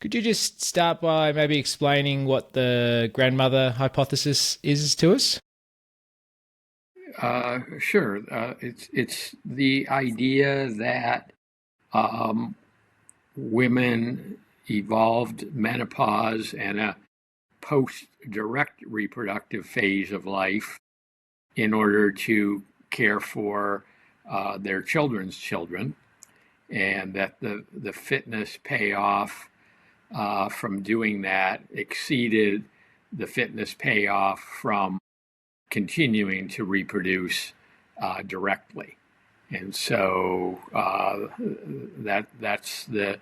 Could you just start by maybe explaining what the grandmother hypothesis is to us? Sure. It's the idea that women evolved menopause and a post-direct reproductive phase of life in order to care for their children's children, and that the fitness payoff from doing that exceeded the fitness payoff from continuing to reproduce directly. And so that's the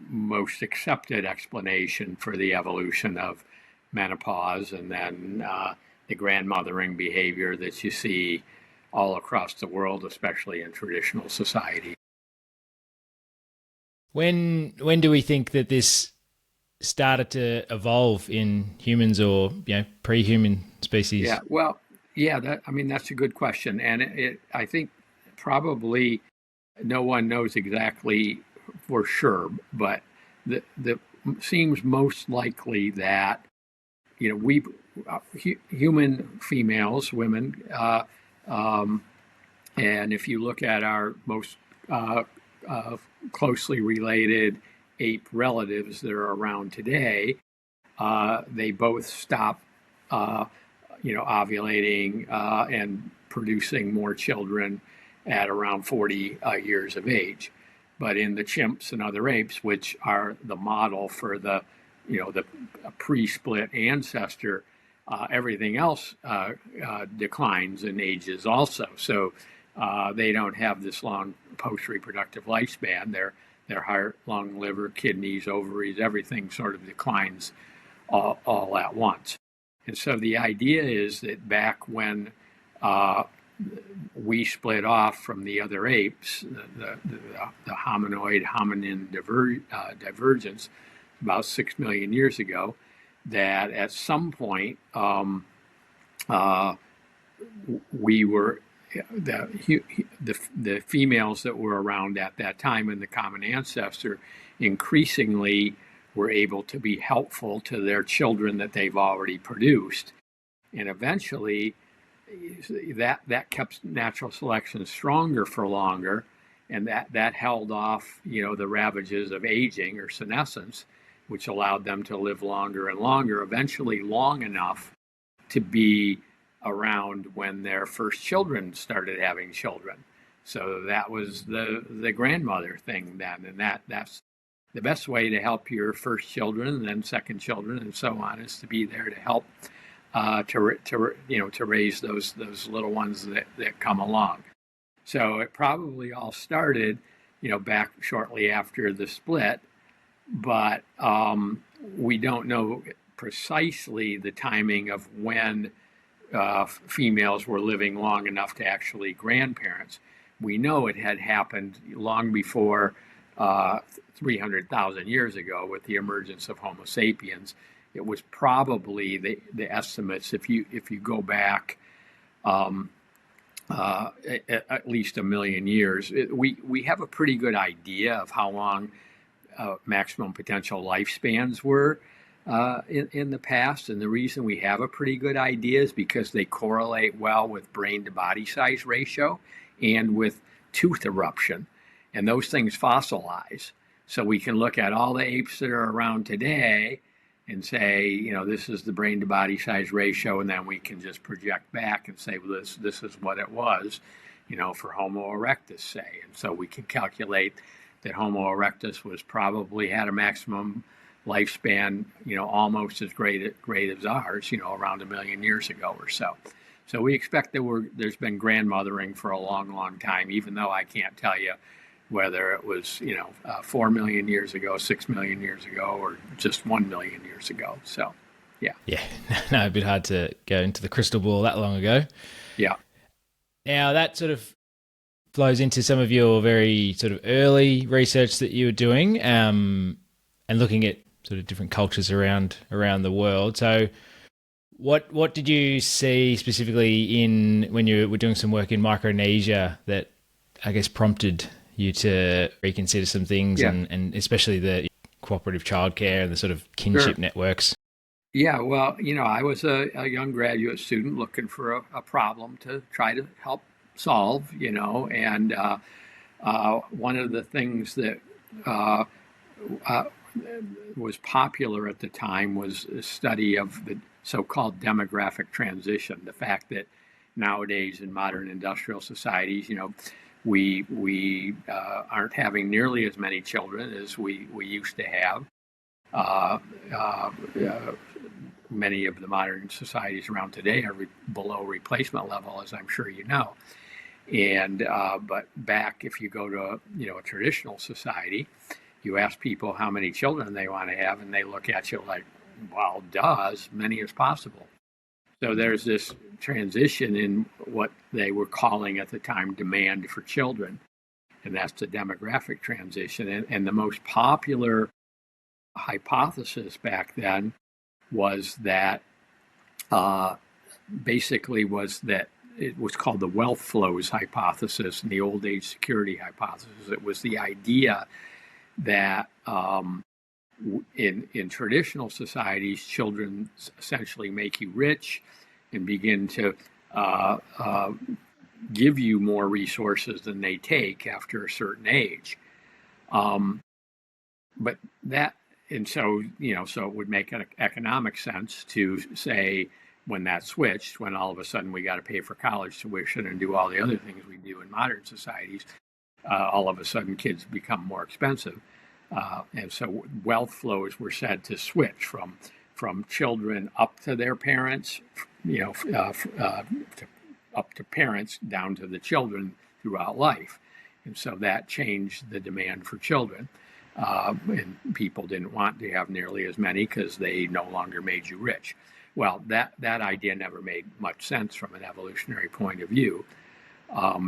most accepted explanation for the evolution of menopause, and then the grandmothering behavior that you see all across the world, especially in traditional society. When do we think that this started to evolve in humans or pre-human species? That's a good question, and I think probably no one knows exactly for sure, but the seems most likely that we human females, women, and if you look at our most closely related ape relatives that are around today, they both stop ovulating and producing more children at around 40 years of age. But in the chimps and other apes, which are the model for the pre-split ancestor, everything else declines in ages also. So they don't have this long post-reproductive lifespan. Their heart, lung, liver, kidneys, ovaries, everything sort of declines all at once. And so the idea is that back when we split off from the other apes, the hominoid-hominin divergence, about 6 million years ago, that at some point we were the females that were around at that time in the common ancestor increasingly were able to be helpful to their children that they've already produced, and eventually that kept natural selection stronger for longer, and that held off the ravages of aging or senescence, which allowed them to live longer and longer, eventually long enough to be around when their first children started having children. So that was the grandmother thing then, and that's the best way to help your first children and then second children and so on, is to be there to help to raise those little ones that come along. So it probably all started back shortly after the split, but we don't know precisely the timing of when females were living long enough to actually grandparents. We know it had happened long before 300,000 years ago with the emergence of Homo sapiens. It was probably the estimates, if you go back at least 1 million years. We have a pretty good idea of how long maximum potential lifespans were in the past, and the reason we have a pretty good idea is because they correlate well with brain to body size ratio and with tooth eruption, and those things fossilize. So we can look at all the apes that are around today and say, this is the brain to body size ratio, and then we can just project back and say, well, this is what it was, for Homo erectus, say. And so we can calculate that Homo erectus probably had a maximum lifespan, almost as great as ours, around 1 million years ago or so. So we expect that there's been grandmothering for a long, long time, even though I can't tell you whether it was 4 million years ago, 6 million years ago, or just 1 million years ago. So yeah, no, a bit hard to go into the crystal ball that long ago. Yeah. Now that sort of flows into some of your very sort of early research that you were doing, and looking at sort of different cultures around the world. So what did you see specifically when you were doing some work in Micronesia that I guess prompted you to reconsider some things, and especially the cooperative childcare and the sort of Sure. kinship networks? Yeah, well, I was a young graduate student looking for a problem to try to help solve, and one of the things that uh, uh, was popular at the time was a study of the so-called demographic transition, the fact that nowadays in modern industrial societies, we aren't having nearly as many children as we used to have. Uh, uh, uh, Many of the modern societies around today are below replacement level, as I'm sure you know. And but back, if you go to a traditional society, you ask people how many children they want to have, and they look at you like, "Well, duh, as many as possible." So there's this transition in what they were calling at the time demand for children, and that's the demographic transition. And the most popular hypothesis back then was that uh, basically was that it was called the wealth flows hypothesis and the old age security hypothesis. It was the idea that in traditional societies, children essentially make you rich and begin to uh, uh, give you more resources than they take after a certain age. Um, but that and so so it would make an economic sense to say when that switched, when all of a sudden we got to pay for college tuition and do all the other things we do in modern societies, all of a sudden kids become more expensive, and so wealth flows were said to switch from children up to their parents, up to parents down to the children throughout life, and so that changed the demand for children. And people didn't want to have nearly as many because they no longer made you rich. Well, that idea never made much sense from an evolutionary point of view,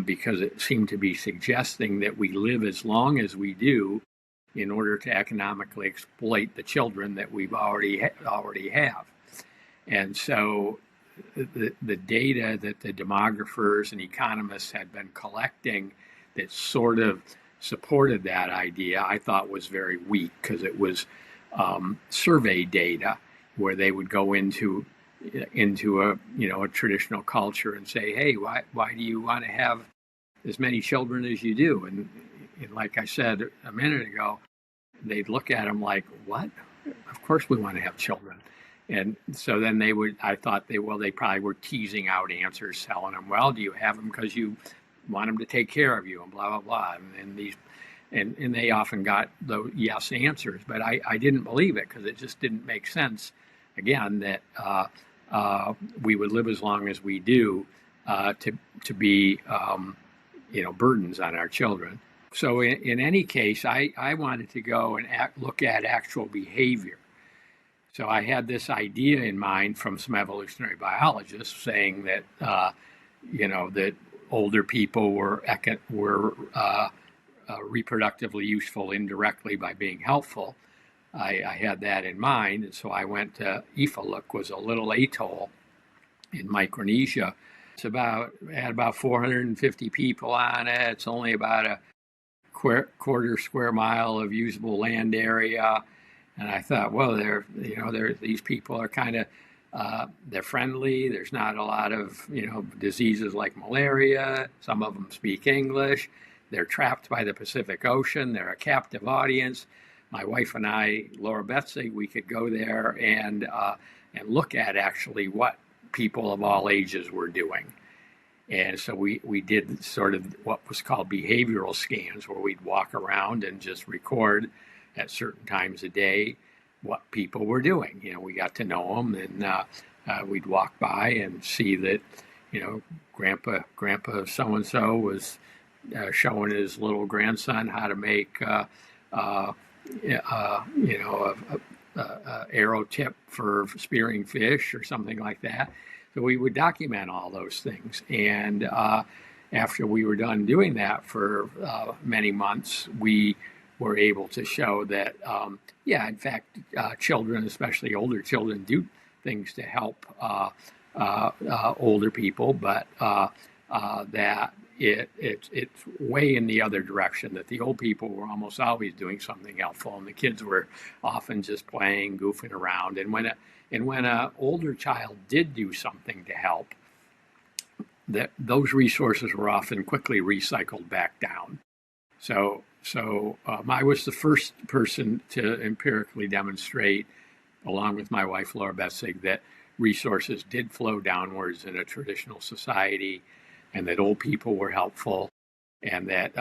because it seemed to be suggesting that we live as long as we do in order to economically exploit the children that we've already have. And so the data that the demographers and economists had been collecting that sort of supported that idea, I thought was very weak, because it was survey data where they would go into a traditional culture and say, hey, why do you want to have as many children as you do? And like I said a minute ago, they'd look at them like, what? Of course we want to have children. And so then I thought they probably were teasing out answers, telling them, well, do you have them because you want them to take care of you and blah, blah, blah. And they often got the yes answers, but I didn't believe it, because it just didn't make sense, again, that we would live as long as we do to be burdens on our children. So in any case, I wanted to go and look at actual behavior. So I had this idea in mind from some evolutionary biologists saying that that older people were reproductively useful indirectly by being helpful. I had that in mind, and so I went to Ifaluk, was a little atoll in Micronesia. Had about 450 people on it. It's only about a quarter square mile of usable land area, and I thought, well, these people are kind of they're friendly. There's not a lot of diseases like malaria. Some of them speak English. They're trapped by the Pacific Ocean. They're a captive audience. My wife and I, Laura Betsy, we could go there and look at actually what people of all ages were doing. And so we did sort of what was called behavioral scans, where we'd walk around and just record at certain times a day what people were doing. We got to know them, and we'd walk by and see that, Grandpa so-and-so was showing his little grandson how to make, arrow tip for spearing fish or something like that. So we would document all those things. And after we were done doing that for many months, we were able to show that, in fact, children, especially older children, do things to help older people, but that it's way in the other direction, that the old people were almost always doing something helpful, and the kids were often just playing, goofing around. And when a older child did do something to help, that those resources were often quickly recycled back down. So I was the first person to empirically demonstrate, along with my wife Laura Bessig, that resources did flow downwards in a traditional society, and that old people were helpful, and that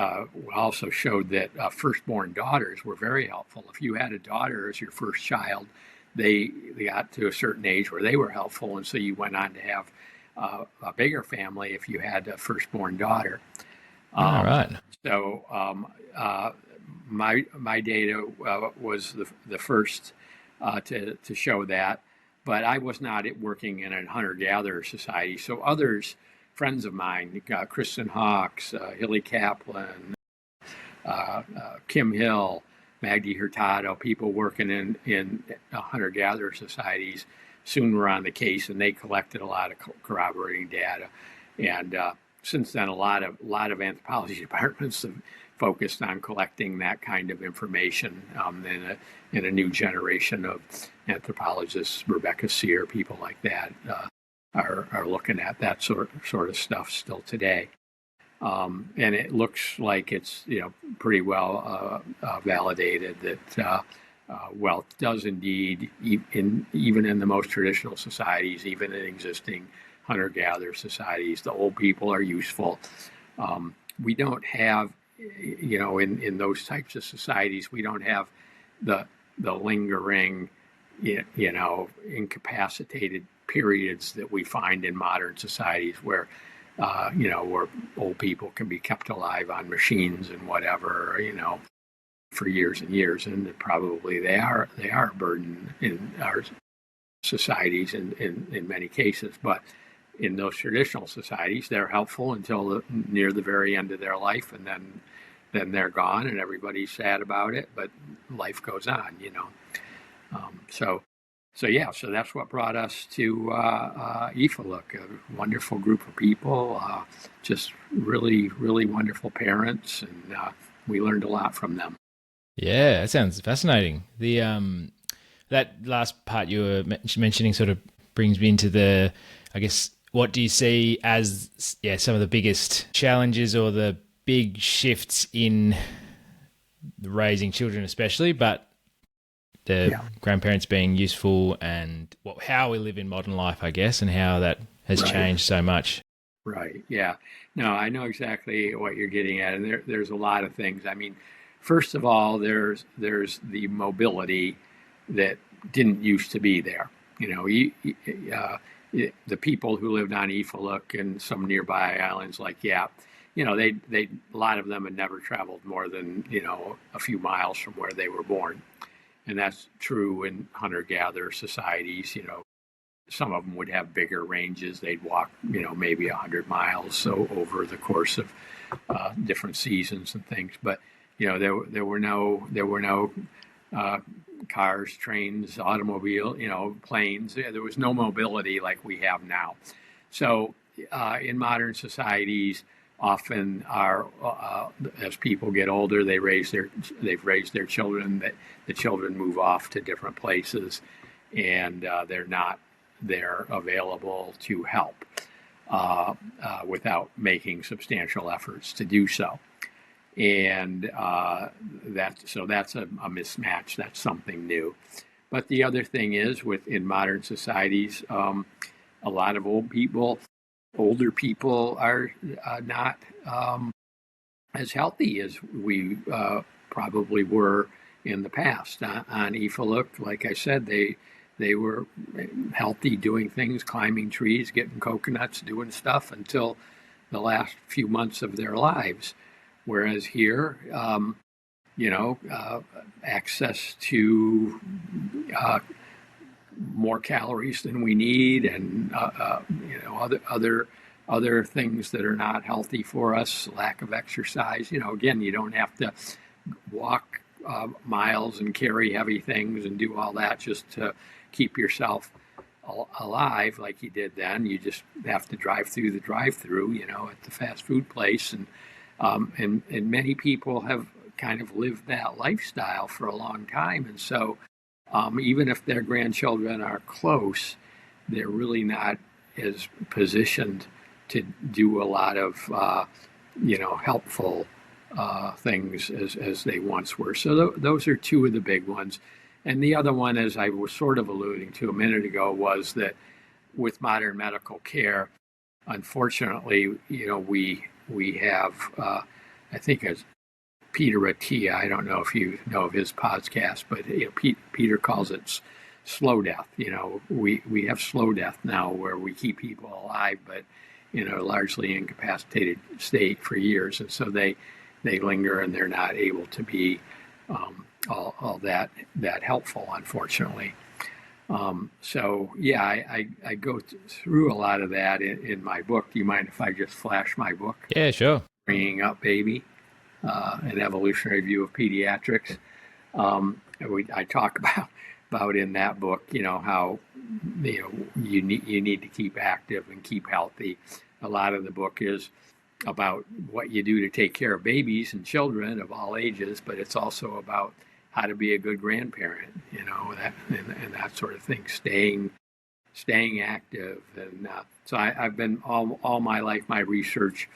also showed that firstborn daughters were very helpful. If you had a daughter as your first child, they got to a certain age where they were helpful, and so you went on to have a bigger family if you had a firstborn daughter. All right. So my data was the first to show that, but I was not working in a hunter-gatherer society. So others, friends of mine, Kristen Hawkes, Hilly Kaplan, Kim Hill, Maggie Hurtado, people working in hunter-gatherer societies, soon were on the case, and they collected a lot of corroborating data. And since then, a lot of anthropology departments have focused on collecting that kind of information. In a new generation of anthropologists, Rebecca Sear, people like that, are looking at that sort of stuff still today. And it looks like it's pretty well validated that wealth does indeed, even in the most traditional societies, even in existing hunter-gatherer societies, the old people are useful. We don't have, in those types of societies, we don't have the lingering, incapacitated periods that we find in modern societies where, where old people can be kept alive on machines and whatever, for years and years, and probably they are a burden in our societies in many cases. But in those traditional societies, they're helpful until near the very end of their life, and then they're gone, and everybody's sad about it. But life goes on, So that's what brought us to Ifaluk, a wonderful group of people, just really, really wonderful parents, and we learned a lot from them. Yeah, that sounds fascinating. The that last part you were mentioning sort of brings me into the, I guess, what do you see as some of the biggest challenges or the big shifts in raising children, especially, but the grandparents being useful, and how we live in modern life, I guess, and how that has changed so much. Right. Yeah. No, I know exactly what you're getting at, and there's a lot of things. I mean, first of all, there's the mobility that didn't used to be there. The people who lived on Ifaluk and some nearby islands like Yap, they a lot of them had never traveled more than a few miles from where they were born, and that's true in hunter-gatherer societies. Some of them would have bigger ranges. They'd walk, maybe 100 miles so over the course of different seasons and things. But there were no cars, trains, automobile, planes. There was no mobility like we have now. So in modern societies, often as people get older, they've raised their children. That the children move off to different places, and they're not there available to help without making substantial efforts to do so. And that's a mismatch. That's something new. But the other thing is, in modern societies, a lot of older people are not as healthy as we probably were in the past. On Ifaluk, like I said, they were healthy, doing things, climbing trees, getting coconuts, doing stuff until the last few months of their lives. Whereas here, access to more calories than we need, and other things that are not healthy for us, lack of exercise. Again, you don't have to walk miles and carry heavy things and do all that just to keep yourself alive like you did then. You just have to drive through the drive-through, at the fast food place, and many people have kind of lived that lifestyle for a long time, and so even if their grandchildren are close, they're really not as positioned to do a lot of helpful things as they once were. So those are two of the big ones. And the other one, as I was sort of alluding to a minute ago, was that with modern medical care, unfortunately, we have, I think, as Peter Attia, I don't know if you know of his podcast, but Peter calls it slow death. We have slow death now, where we keep people alive, but in a largely incapacitated state for years, and so they linger and they're not able to be all that helpful, unfortunately. So yeah, I go through a lot of that in my book. Do you mind if I just flash my book? Yeah, sure. Bringing Up Baby, an Evolutionary View of Pediatrics. I talk about in that book, how you need to keep active and keep healthy. A lot of the book is about what you do to take care of babies and children of all ages, but it's also about how to be a good grandparent, and that sort of thing, staying active. And so I've been all my life, my research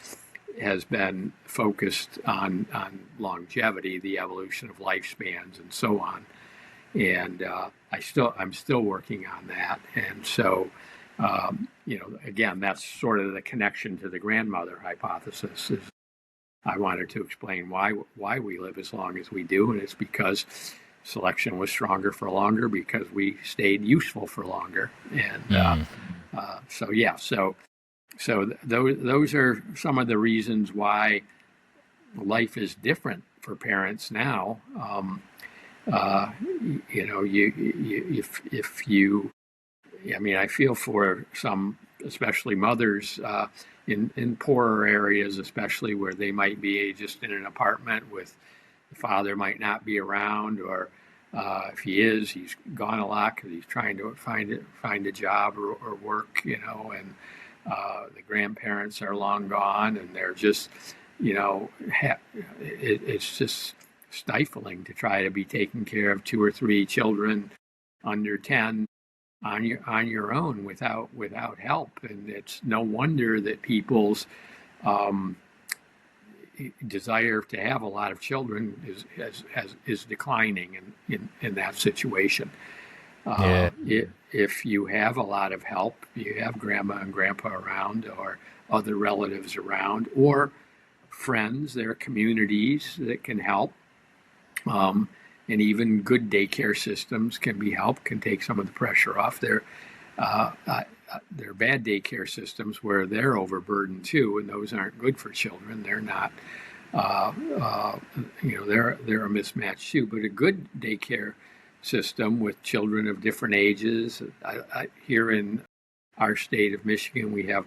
has been focused on longevity, the evolution of lifespans, and so on. And I'm still working on that. And so, again, that's sort of the connection to the grandmother hypothesis. Is I wanted to explain why we live as long as we do, and it's because selection was stronger for longer, because we stayed useful for longer. And so those are some of the reasons why life is different for parents now. I feel for some, especially mothers in poorer areas, especially where they might be just in an apartment with the father might not be around, or if he is, he's gone a lot because he's trying to find a job or work, and the grandparents are long gone, and they're just, it's just stifling to try to be taking care of 2 or 3 children under 10 on your own without help. And it's no wonder that people's desire to have a lot of children is declining in that situation. If you have a lot of help, you have grandma and grandpa around, or other relatives around, or friends, there are communities that can help. And even good daycare systems can take some of the pressure off. There are bad daycare systems where they're overburdened too, and those aren't good for children. They're not, they're a mismatch too. But a good daycare system with children of different ages. Here in our state of Michigan, we have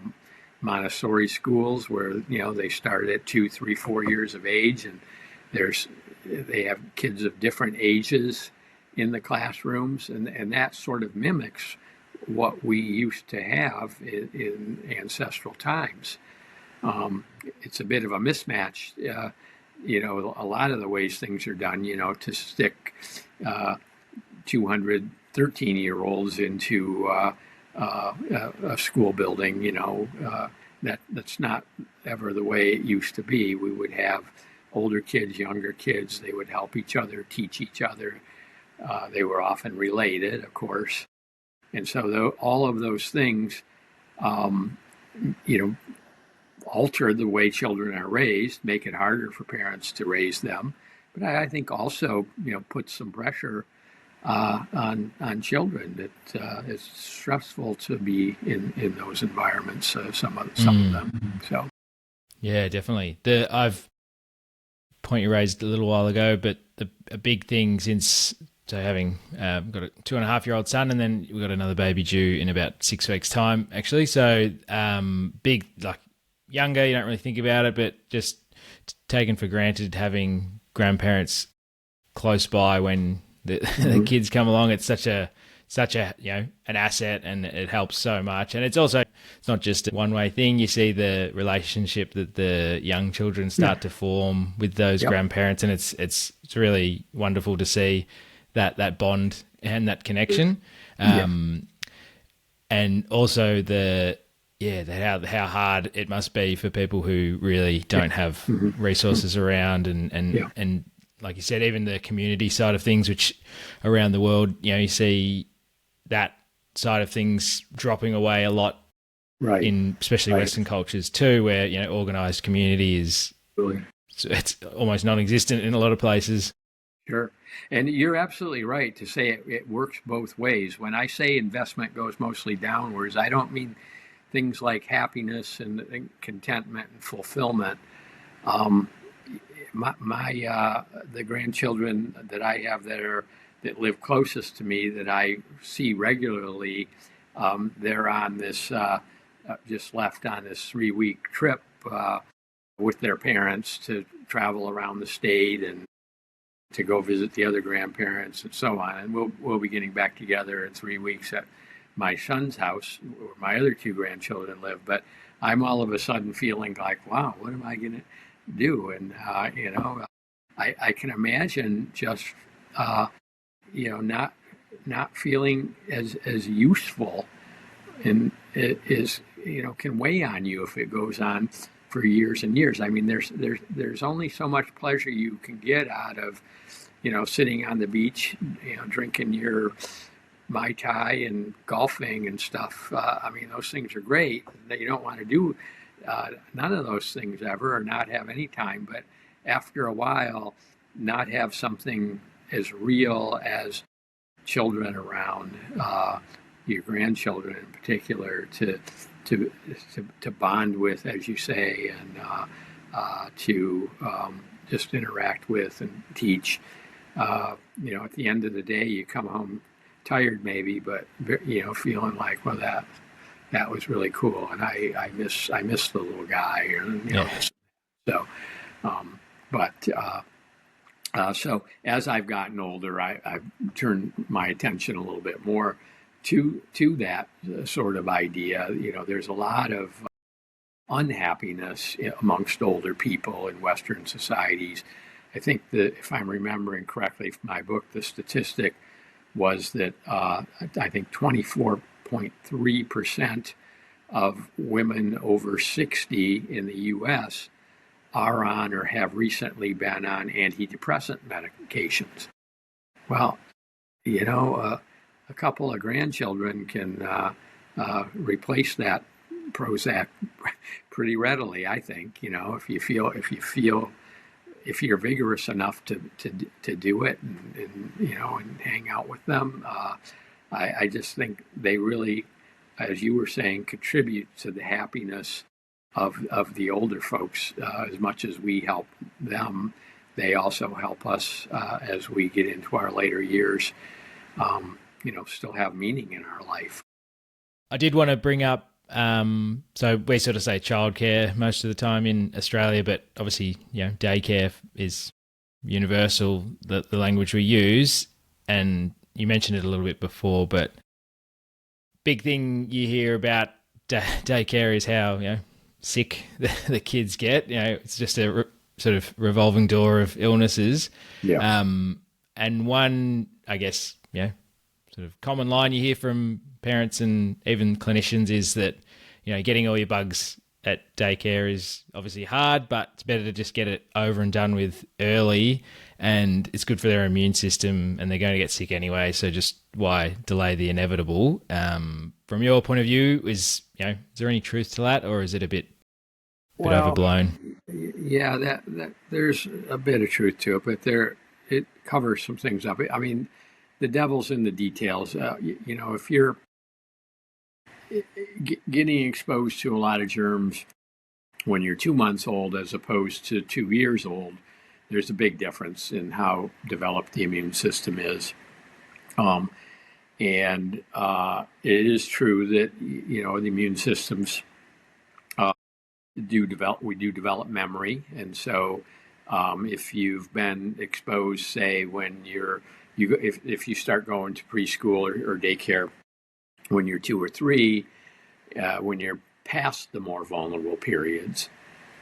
Montessori schools where they start at 2, 3, 4 years of age, and they have kids of different ages in the classrooms, and that sort of mimics what we used to have in ancestral times. It's a bit of a mismatch, a lot of the ways things are done, to stick 200 13-year-olds into a school building, that's not ever the way it used to be. We would have older kids, younger kids. They would help each other, teach each other. They were often related, of course. And so all of those things, alter the way children are raised, make it harder for parents to raise them. But I think also, put some pressure on children. That it's stressful to be in those environments, some of them. So, yeah, definitely. Point you raised a little while ago, but a big thing since having got a 2.5-year-old son, and then we've got another baby due in about 6 weeks' time, actually. So big, like younger, you don't really think about it, but just taken for granted having grandparents close by when the kids come along. It's such a such a an asset, and it helps so much. And it's not just a one way thing. You see the relationship that the young children start to form with those Yep. grandparents, and it's really wonderful to see that bond and that connection. Yeah. And also how hard it must be for people who really don't have resources around, Yeah. and like you said, even the community side of things, which around the world, you see that side of things dropping away a lot Right. in especially Right. Western cultures too, where organized community is Really. it's almost non-existent in a lot of places. Sure. And you're absolutely right to say it works both ways. When I say investment goes mostly downwards, I don't mean things like happiness and contentment and fulfillment. Um, the grandchildren that I have that live closest to me that I see regularly, they're on this just left on this 3-week trip with their parents to travel around the state and to go visit the other grandparents and so on. And we'll be getting back together in 3 weeks at my son's house where my other 2 grandchildren live. But I'm all of a sudden feeling like, wow, what am I going to do? And I can imagine just not feeling as useful, and it is can weigh on you if it goes on for years and years. I mean, there's only so much pleasure you can get out of sitting on the beach, drinking your Mai Tai and golfing and stuff. I mean, those things are great. You don't want to do none of those things ever, or not have any time. But after a while, not have something as real as children around, your grandchildren in particular, to bond with, as you say, and to just interact with and teach. At the end of the day, you come home tired maybe, but feeling like, well, that was really cool, and I miss the little guy, so. So as I've gotten older, I've turned my attention a little bit more to that sort of idea. There's a lot of unhappiness amongst older people in Western societies. I think that, if I'm remembering correctly from my book, the statistic was that I think 24.3% of women over 60 in the U.S. are on or have recently been on antidepressant medications. Well, a couple of grandchildren can replace that Prozac pretty readily, I think. If you're vigorous enough to do it and hang out with them, I just think they really, as you were saying, contribute to the happiness of the older folks. As much as we help them, they also help us as we get into our later years, still have meaning in our life. I did want to bring up, so we sort of say childcare most of the time in Australia, but obviously, daycare is universal, the language we use. And you mentioned it a little bit before, but big thing you hear about daycare is how, sick the kids get. It's just a sort of revolving door of illnesses. Yeah. And one, I guess, sort of common line you hear from parents and even clinicians is that, getting all your bugs at daycare is obviously hard, but it's better to just get it over and done with early, and it's good for their immune system, and they're going to get sick anyway, so just why delay the inevitable? From your point of view, is there any truth to that, or is it a bit overblown? Yeah, that there's a bit of truth to it, but it covers some things up. I mean, the devil's in the details. If you're getting exposed to a lot of germs when you're 2 months old as opposed to 2 years old, there's a big difference in how developed the immune system is. And it is true that the immune systems do develop memory, and so if you've been exposed, say, when you're if you start going to preschool or daycare when you're 2 or 3, when you're past the more vulnerable periods,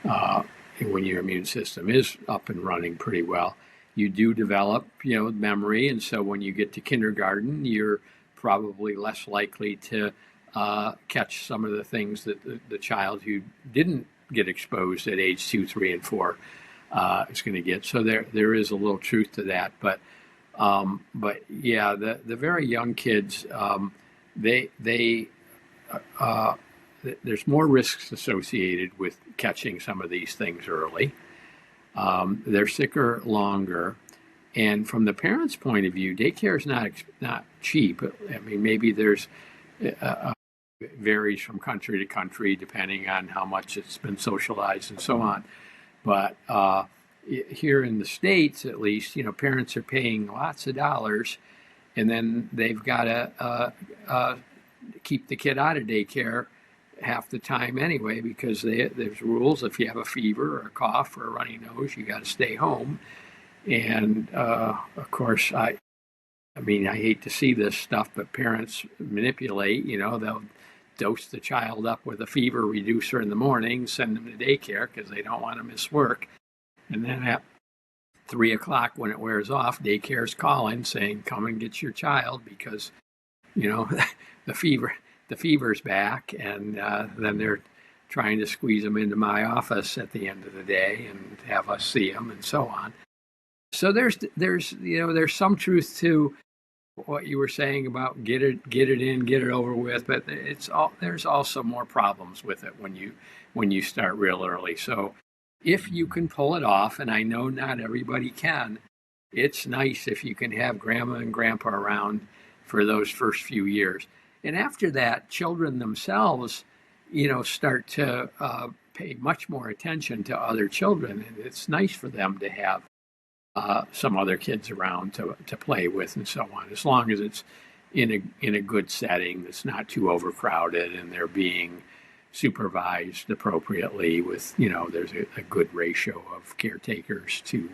and when your immune system is up and running pretty well, you do develop, memory. And so when you get to kindergarten, you're probably less likely to catch some of the things that the child who didn't get exposed at age 2, 3, and 4 is going to get. So there is a little truth to that. But yeah, the very young kids, there's more risks associated with catching some of these things early. They're sicker longer. And from the parents' point of view, daycare is not cheap. I mean, maybe there's varies from country to country depending on how much it's been socialized and so on. But here in the States, at least, parents are paying lots of dollars, and then they've got to keep the kid out of daycare half the time anyway, because there's rules. If you have a fever or a cough or a runny nose, you got to stay home. And of course, I hate to see this stuff, but parents manipulate. They'll dose the child up with a fever reducer in the morning, send them to daycare because they don't want to miss work. And then at 3 o'clock, when it wears off, daycare's calling saying, "Come and get your child because the fever's back." And then they're trying to squeeze them into my office at the end of the day and have us see them and so on. So there's some truth to what you were saying about get it in, get it over with, but there's also more problems with it when you start real early. So if you can pull it off, and I know not everybody can, it's nice if you can have grandma and grandpa around for those first few years. And after that, children themselves, start to pay much more attention to other children, and it's nice for them to have some other kids around to play with and so on, as long as it's in a good setting that's not too overcrowded and they're being supervised appropriately with, there's a good ratio of caretakers to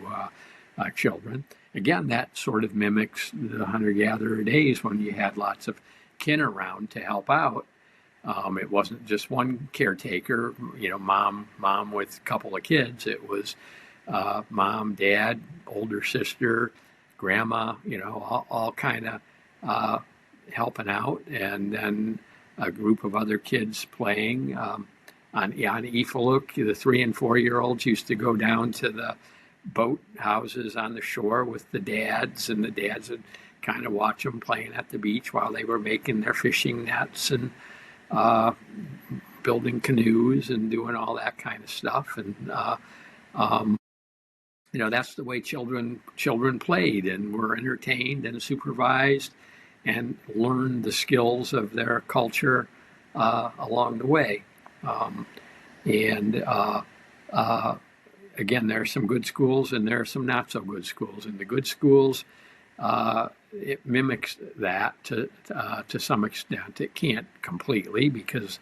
children. Again, that sort of mimics the hunter-gatherer days when you had lots of kin around to help out. It wasn't just one caretaker, mom with a couple of kids. It was mom, dad, older sister, grandma, all kind of helping out, and then a group of other kids playing. On Ifaluk, the 3 and 4-year-olds used to go down to the boat houses on the shore with the dads, and the dads would kind of watch them playing at the beach while they were making their fishing nets and building canoes and doing all that kind of stuff. And that's the way children played and were entertained and supervised and learned the skills of their culture along the way. Again, there are some good schools and there are some not so good schools. In the good schools, it mimics that to some extent. It can't completely, because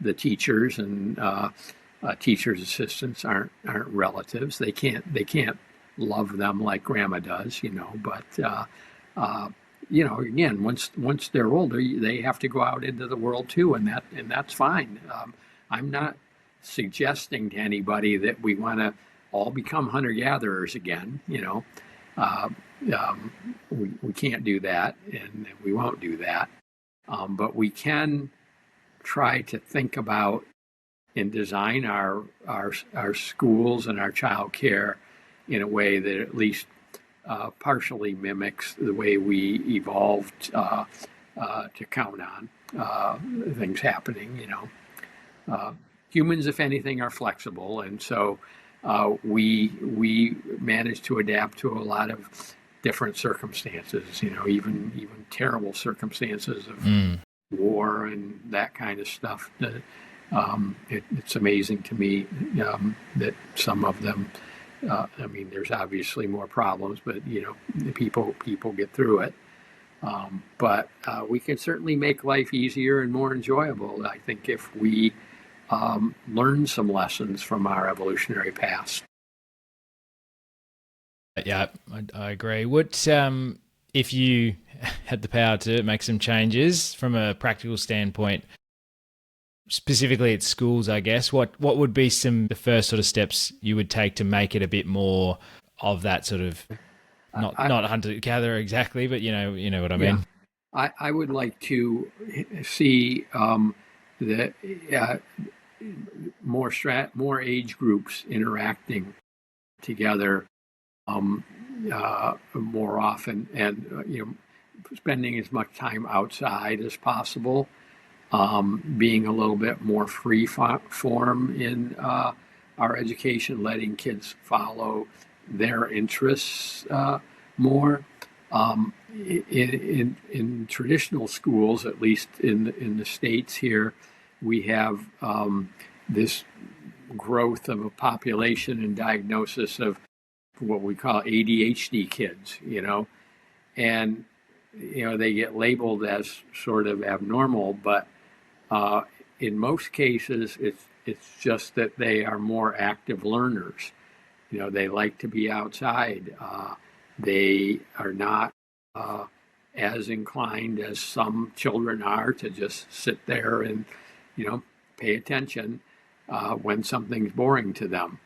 the teachers and teachers' assistants aren't relatives. They can't love them like grandma does, But again, once they're older, they have to go out into the world too, and that's fine. I'm not suggesting to anybody that we want to all become hunter-gatherers again. We can't do that, and we won't do that. But we can try to think about and design our schools and our child care in a way that at least partially mimics the way we evolved to count on things happening. Humans, if anything, are flexible, and so we manage to adapt to a lot of different circumstances. Even terrible circumstances of war and that kind of stuff. It's amazing to me that some of them. There's obviously more problems, but people get through it. But we can certainly make life easier and more enjoyable, I think, if we learn some lessons from our evolutionary past. Yeah, I agree. What if you had the power to make some changes from a practical standpoint, specifically at schools, I guess, what would be the first sort of steps you would take to make it a bit more of that sort of not hunter gatherer exactly, but you know what I mean? I would like to see the more age groups interacting together more often, and spending as much time outside as possible, being a little bit more free form in our education, letting kids follow their interests more. In traditional schools, at least in the States here, we have this growth of a population and diagnosis of what we call ADHD kids, and they get labeled as sort of abnormal, but in most cases it's just that they are more active learners. They like to be outside. They are not as inclined as some children are to just sit there and pay attention when something's boring to them.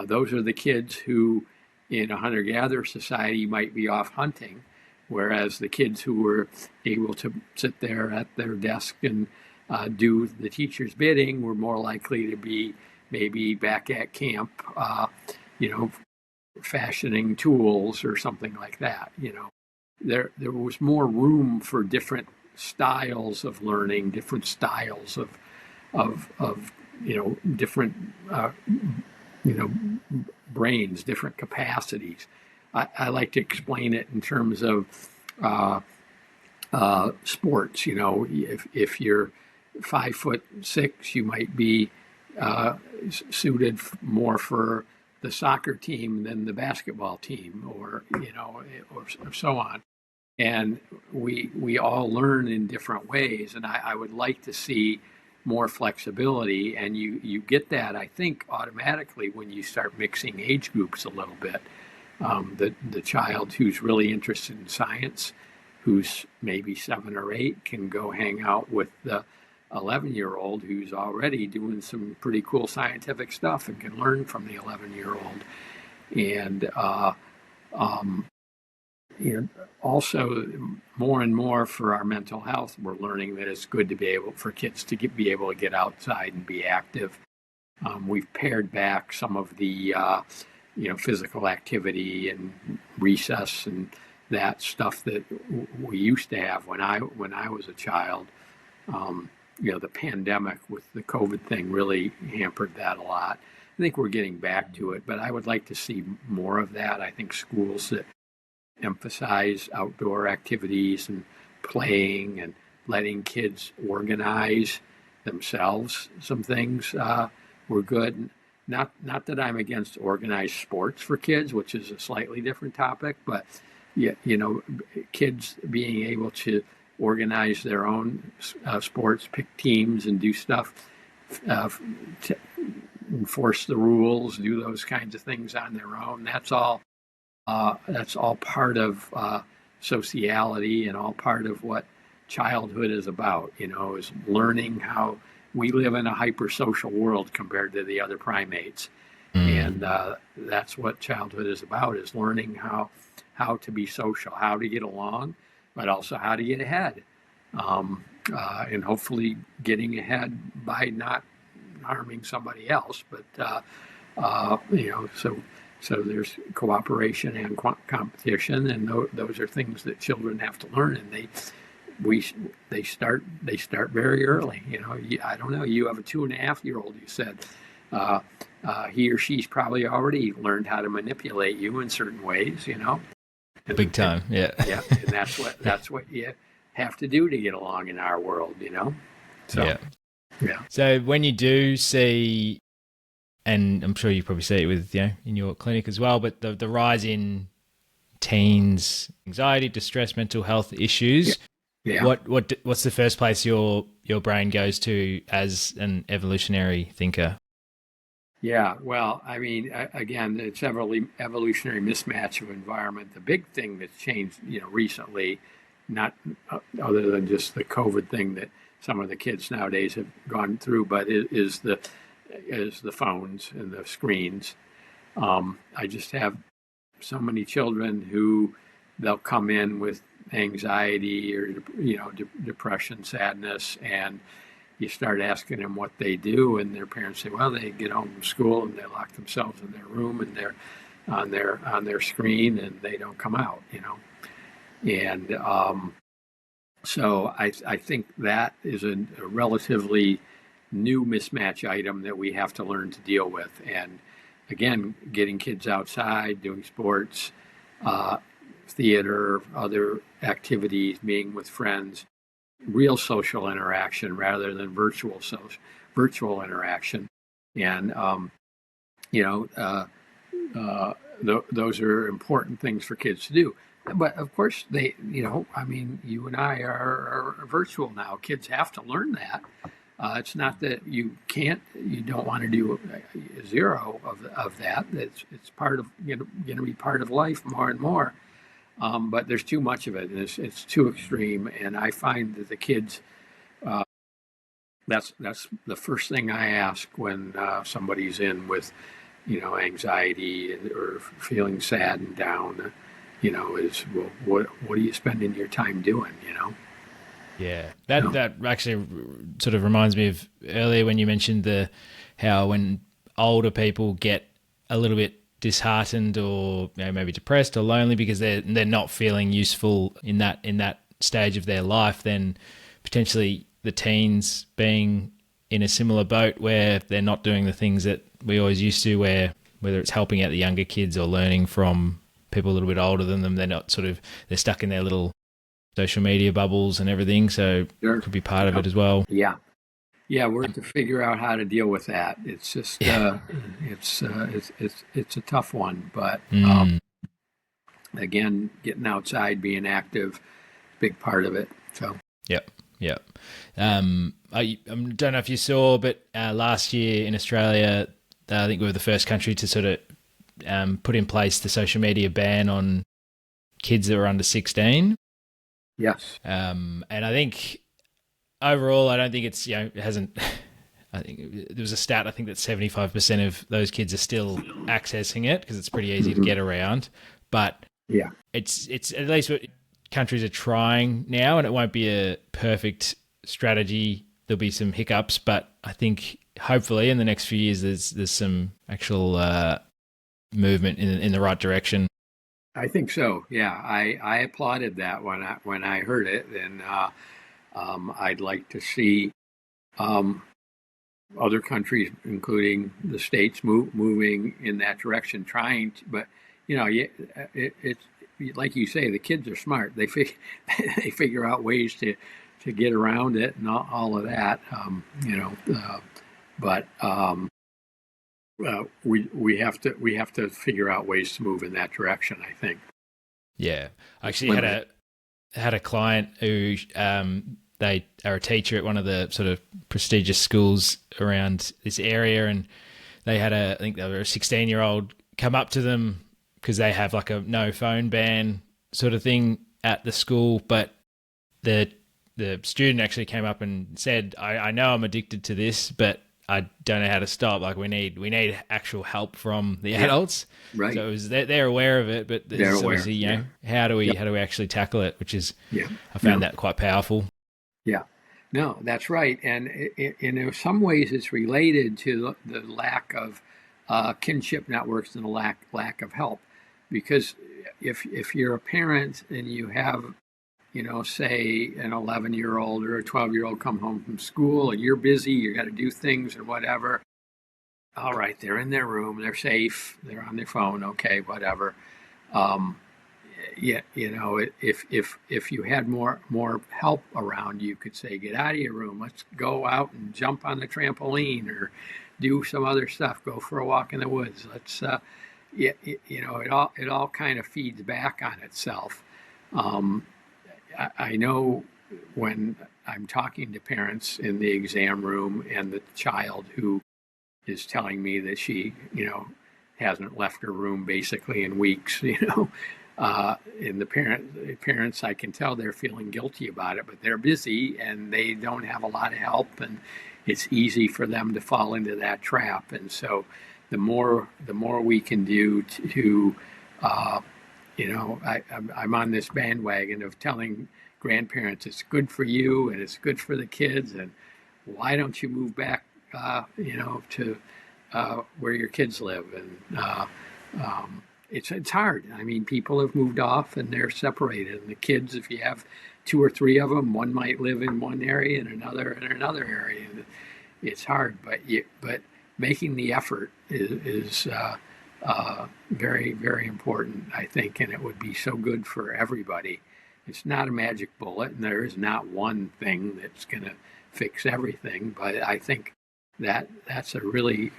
Those are the kids who in a hunter-gatherer society might be off hunting, whereas the kids who were able to sit there at their desk and do the teacher's bidding were more likely to be maybe back at camp, fashioning tools or something like that. There was more room for different styles of learning, different styles of different brains, different capacities. I like to explain it in terms of sports. If you're 5'6", you might be suited more for the soccer team than the basketball team, or so on. And we all learn in different ways, and I would like to see more flexibility, and you get that, I think, automatically when you start mixing age groups a little bit. The child who's really interested in science, who's maybe 7 or 8, can go hang out with the 11-year-old who's already doing some pretty cool scientific stuff and can learn from the 11-year-old. And also more and more for our mental health, we're learning that it's good to be able for kids to be able to get outside and be active. We've pared back some of the physical activity and recess and that stuff that we used to have when I was a child. The pandemic with the COVID thing really hampered that a lot. I think we're getting back to it, but I would like to see more of that. I think schools that emphasize outdoor activities and playing and letting kids organize themselves some things were good. Not that I'm against organized sports for kids, which is a slightly different topic, but kids being able to organize their own sports, pick teams and do stuff, enforce the rules, do those kinds of things on their own. That's all part of sociality and all part of what childhood is about, is learning how we live in a hypersocial world compared to the other primates. And that's what childhood is about, is learning how to be social, how to get along, but also how to get ahead. And hopefully getting ahead by not harming somebody else, but so there's cooperation and competition, and those are things that children have to learn, and they start very early. I don't know. You have a 2.5-year-old. You said he or she's probably already learned how to manipulate you in certain ways. And, big time, yeah. Yeah, and that's what you have to do to get along in our world. So yeah. So when you do see, and I'm sure you probably see it with in your clinic as well, but the rise in teens' anxiety, distress, mental health issues. Yeah. What's the first place your brain goes to as an evolutionary thinker? Yeah, well, I mean, again, it's evolutionary mismatch of environment. The big thing that's changed, recently, not other than just the COVID thing that some of the kids nowadays have gone through, but is the phones and the screens. I just have so many children who they'll come in with anxiety or depression, sadness, and you start asking them what they do, and their parents say, "Well, they get home from school and they lock themselves in their room and they're on their screen and they don't come out." And so I think that is a relatively new mismatch item that we have to learn to deal with. And again, getting kids outside, doing sports, uh, theater, other activities, being with friends, real social interaction rather than virtual interaction. And you know, uh, those are important things for kids to do. But of course, I mean, you and I are virtual now. Kids have to learn that. It's not that you don't want to do zero of that. It's part of, going to be part of life more and more. But there's too much of it, and it's too extreme. And I find that the kids, uh, that's the first thing I ask when somebody's in with, anxiety or feeling sad and down. Is, well, what are you spending your time doing? Yeah, You that actually sort of reminds me of earlier when you mentioned the how when older people get a little bit disheartened or maybe depressed or lonely because they're not feeling useful in that stage of their life, then potentially the teens being in a similar boat where they're not doing the things that we always used to, where whether it's helping out the younger kids or learning from people a little bit older than them, they're stuck in their little social media bubbles and everything. So Sure. it could be part of Yep. it as well. Yeah. Yeah, we're to figure out how to deal with that. It's just Yeah. it's a tough one, but Mm. again, getting outside, being active, big part of it. So Yep. Yep. I don't know if you saw, but last year in Australia, I think we were the first country to sort of put in place the social media ban on kids that were under 16. yes, And I think overall, I don't think it hasn't. I think there was a stat. I think that 75% of those kids are still accessing it because it's pretty easy to hmm get around. But yeah, it's at least what countries are trying now, and it won't be a perfect strategy. There'll be some hiccups, but I think hopefully in the next few years there's some actual movement in the right direction. I think so. Yeah, I applauded that when I heard it, and I'd like to see um, other countries, including the states, moving in that direction, trying to, but it's like you say, the kids are smart. They figure out ways to get around it and all of that. But we have to figure out ways to move in that direction, I think. Yeah, I Just actually had limit it. a client who they are a teacher at one of the sort of prestigious schools around this area, and they had I think they were a 16-year-old come up to them because they have like a no phone ban sort of thing at the school, but the student actually came up and said, I know I'm addicted to this, but I don't know how to stop. Like we need actual help from the Yeah, adults. right. So it was they're aware of it, but They're there's aware. obviously Yeah, how do we yep, how do we actually tackle it? Which is yeah. I found No, that quite powerful. yeah. No, that's right. And in some ways, it's related to the lack of kinship networks and the lack of help. Because if you're a parent and you have, say an 11-year-old or a 12-year-old come home from school and you're busy, you got to do things and whatever. All right, they're in their room, they're safe, they're on their phone, okay, whatever. Um, yeah, if you had more help around, you could say, get out of your room, let's go out and jump on the trampoline or do some other stuff, go for a walk in the woods. Let's yeah, it all kind of feeds back on itself. um, I know when I'm talking to parents in the exam room and the child who is telling me that she, hasn't left her room basically in weeks, and the parents, I can tell they're feeling guilty about it, but they're busy and they don't have a lot of help, and it's easy for them to fall into that trap. And so the more we can do to I'm on this bandwagon of telling grandparents it's good for you and it's good for the kids, and why don't you move back, to where your kids live? And it's hard. I mean, people have moved off and they're separated, and the kids, if you have two or three of them, one might live in one area and another in another area. It's hard, but making the effort is very, very important, I think, and it would be so good for everybody. It's not a magic bullet, and there is not one thing that's going to fix everything, but I think that's a really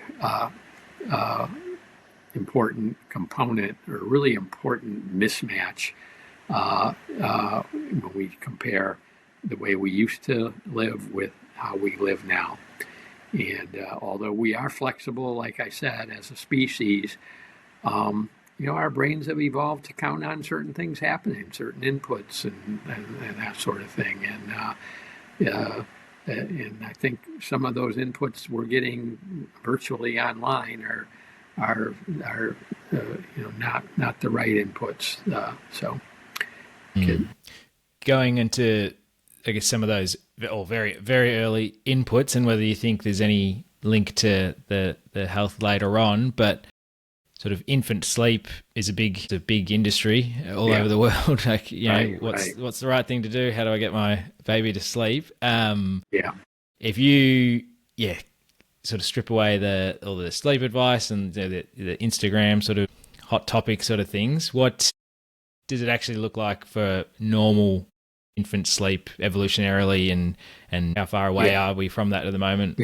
important component, or really important mismatch when we compare the way we used to live with how we live now. And although we are flexible, like I said, as a species, our brains have evolved to count on certain things happening, certain inputs, and that sort of thing. And I think some of those inputs we're getting virtually online are not the right inputs. Going into, I guess, some of those very, very early inputs, and whether you think there's any link to the health later on, but sort of infant sleep is a big industry all over the world. Like, what's the right thing to do? How do I get my baby to sleep? If you sort of strip away all the sleep advice and the Instagram sort of hot topic sort of things, what does it actually look like for normal infant sleep evolutionarily, and how far away are we from that at the moment?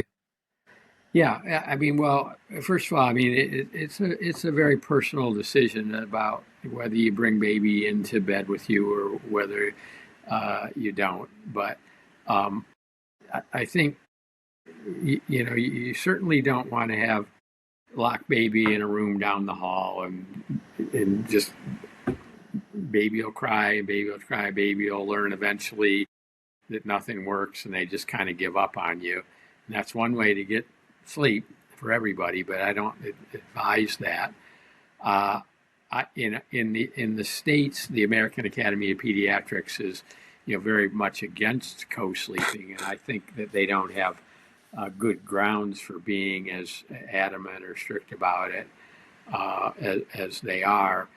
Yeah, I mean, well, first of all, I mean, it's a very personal decision about whether you bring baby into bed with you or whether you don't. But I think you certainly don't want to have lock baby in a room down the hall and just baby will cry, baby will learn eventually that nothing works, and they just kind of give up on you. And that's one way to get sleep for everybody, but I don't advise that. In the States, the American Academy of Pediatrics is very much against co-sleeping, and I think that they don't have good grounds for being as adamant or strict about it as they are.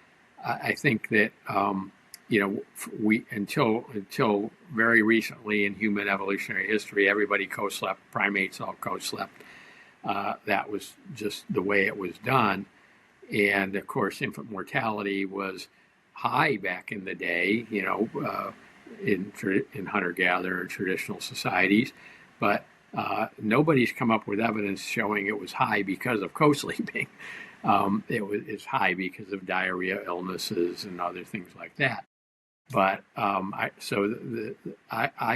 I think that we until very recently in human evolutionary history, everybody co-slept. Primates all co-slept. That was just the way it was done. And of course, infant mortality was high back in the day, in hunter-gatherer traditional societies. But nobody's come up with evidence showing it was high because of co-sleeping. It's high because of diarrhea, illnesses, and other things like that. But I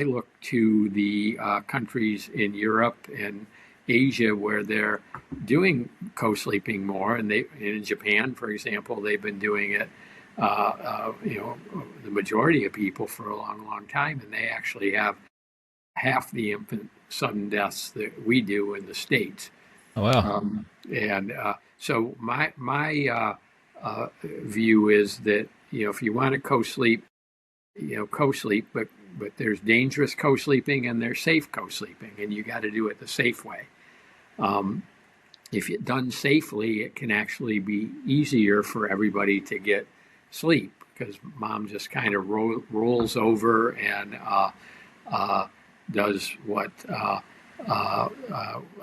look to the countries in Europe and Asia where they're doing co-sleeping more, and in Japan, for example, they've been doing it. The majority of people for a long, long time, and they actually have half the infant sudden deaths that we do in the States. Oh wow! So my view is that if you want to co-sleep, co-sleep, but there's dangerous co-sleeping and there's safe co-sleeping, and you got to do it the safe way. If it's done safely, it can actually be easier for everybody to get sleep because mom just kind of rolls over and does what a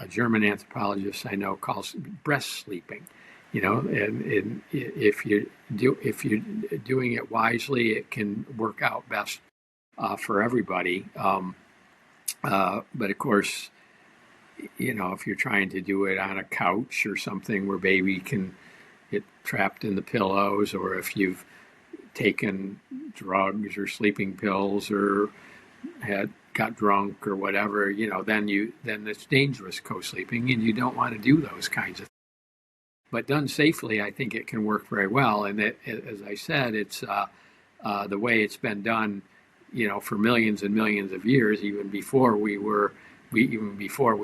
German anthropologist I know calls breast sleeping. And if you're doing it wisely, it can work out best for everybody. But of course, if you're trying to do it on a couch or something where baby can get trapped in the pillows, or if you've taken drugs or sleeping pills or got drunk or whatever, then it's dangerous co-sleeping, and you don't want to do those kinds of things. But done safely, I think it can work very well. And as I said, it's the way it's been done, for millions and millions of years, even before we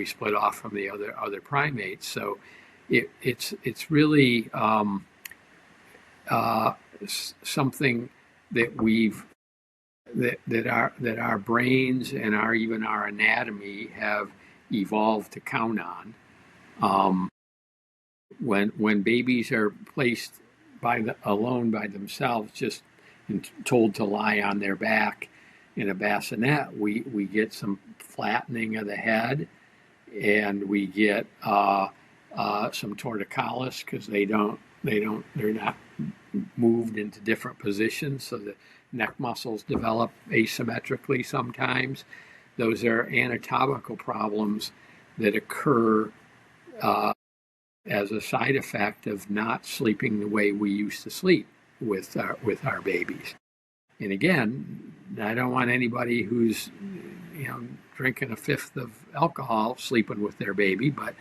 split off from the other primates. So it's really something that our brains and even our anatomy have evolved to count on. When babies are placed alone by themselves, just told to lie on their back in a bassinet, we get some flattening of the head, and we get some torticollis because they're not moved into different positions, so the neck muscles develop asymmetrically sometimes. Those are anatomical problems that occur as a side effect of not sleeping the way we used to sleep with our babies. And again, I don't want anybody who's drinking a fifth of alcohol sleeping with their baby, but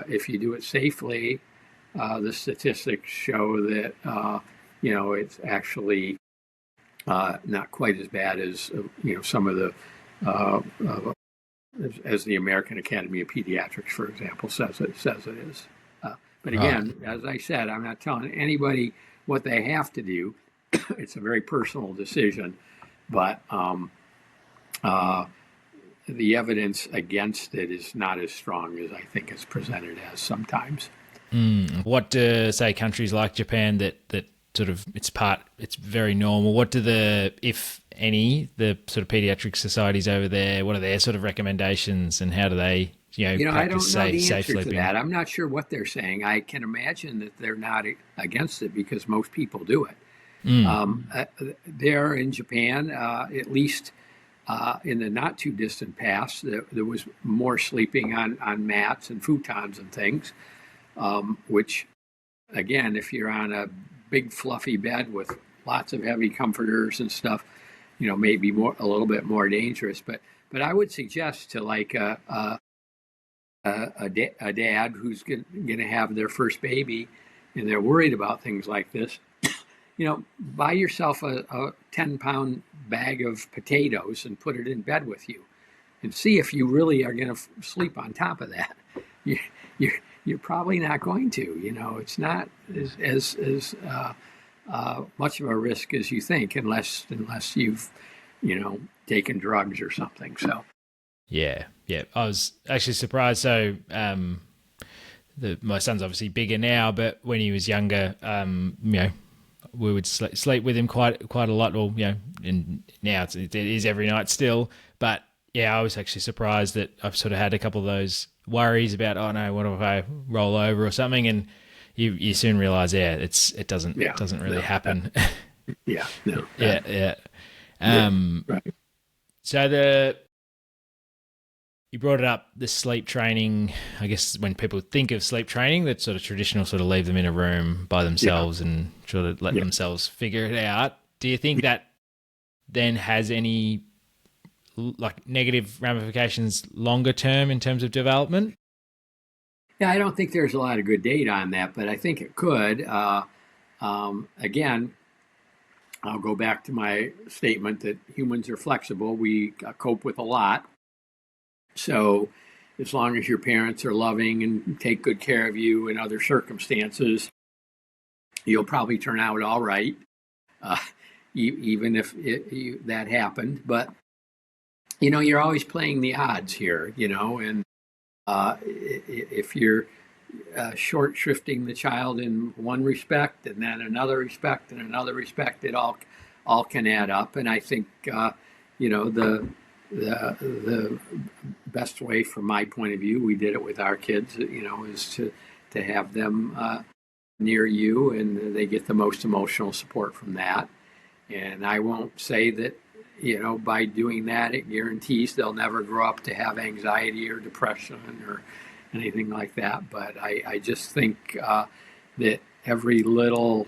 if you do it safely, the statistics show that it's actually not quite as bad as some of the as the American Academy of Pediatrics, for example, says it is. But again, as I said, I'm not telling anybody what they have to do. It's a very personal decision, but the evidence against it is not as strong as I think it's presented as sometimes. What do, say, countries like Japan that sort of it's very normal? What do if any, the sort of pediatric societies over there, what are their sort of recommendations, and how do they, practice I don't know safe the answer sleeping? to that. I'm not sure what they're saying. I can imagine that they're not against it because most people do it. There in Japan, at least in the not too distant past, there was more sleeping on mats and futons and things, which, again, if you're on a big fluffy bed with lots of heavy comforters and stuff, may be a little bit more dangerous. But I would suggest to like a dad who's going to have their first baby and they're worried about things like this, buy yourself a 10-pound bag of potatoes and put it in bed with you, and see if you really are going to sleep on top of that. You're probably not going to. It's not as much of a risk as you think, unless you've taken drugs or something. So yeah, I was actually surprised. So my son's obviously bigger now, but when he was younger, we would sleep with him quite a lot. Well, and now it is every night still. But yeah, I was actually surprised that I've sort of had a couple of those worries about, oh no, what if I roll over or something? And you soon realize, it doesn't really happen. Yeah. No. Yeah. Right. So you brought it up, the sleep training. I guess when people think of sleep training, that sort of traditional, sort of leave them in a room by themselves and sort of let themselves figure it out. Do you think that then has any like negative ramifications longer term in terms of development? Yeah, I don't think there's a lot of good data on that, but I think it could. Again, I'll go back to my statement that humans are flexible. We cope with a lot. So as long as your parents are loving and take good care of you in other circumstances, you'll probably turn out all right, even if that happened. But, you're always playing the odds here, and if you're short shrifting the child in one respect and then another respect and another respect, it all can add up. And I think, the best way from my point of view, we did it with our kids, is to have them near you, and they get the most emotional support from that. And I won't say that, by doing that, it guarantees they'll never grow up to have anxiety or depression or anything like that. But I just think that every little